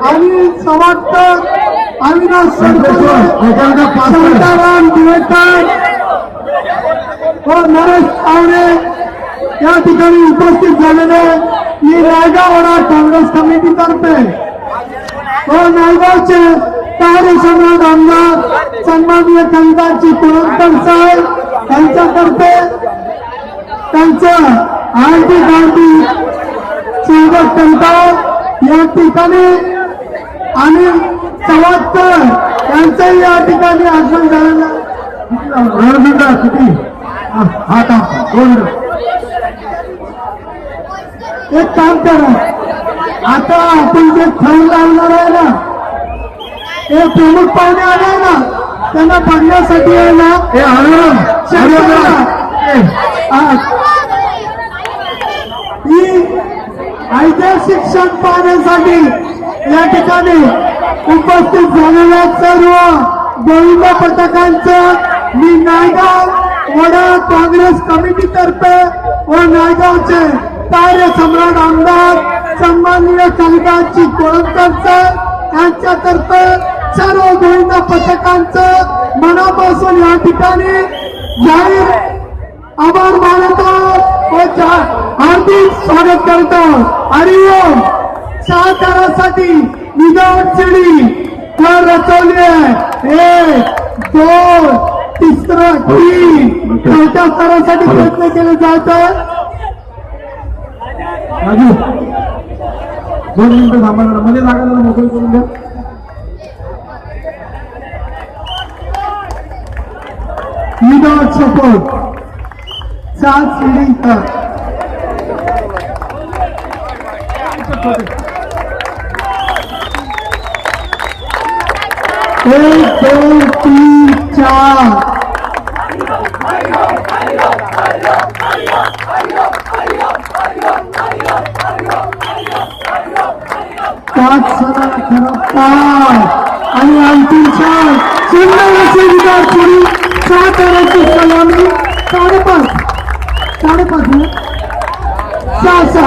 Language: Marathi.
आणि सवाटकर अविनाश शांताराम दिवेकर व नरेश आवडे या ठिकाणी उपस्थित झालेले मी नायगाव वडा काँग्रेस कमिटीतर्फे व नायगावचे कार्यसम्राट आमदार सन्माननीय खासदारजी कुळंकर साहेब यांच्यातर्फे त्यांचं हार्दिक स्वागत करतात या ठिकाणी आणि सवाटकर यांचंही या ठिकाणी आगमन झालेलं एक काम करा आता आपण जे थळ लावणार आहे ना ते प्रमुख पाहुणे आले ना त्यांना बघण्यासाठी आहे ना ही ऐतिहासिक क्षण पाहण्यासाठी या ठिकाणी उपस्थित झालेल्या सर्व गोविंद पथकांचं मी नायगाव वडा काँग्रेस कमिटीतर्फे व नायगावचे कार्यसम्राट आमदार सन्माननीय खासदारजी कुळंकर साहेब यांच्यातर्फे सर्व गोविंद पथकांचं मनापासून या ठिकाणी जाहीर आभार मानतो व हार्दिक स्वागत करतो। हरिओम सातारासाठी विदाउट शिडी घर रचवली आहे 1 2 3 चौथ्या स्तरासाठी प्रयत्न केले जात आहे। राजू 2 मिनिटं थांबा मध्ये लागायला मोकळी करून द्या। विदाउट सपोर्ट 7 सीढ़ी तक 1 2 3 4 5 आणि अंतिम 4 सुंदर विद्यार्थी साताराची सलामी 5.5 6 6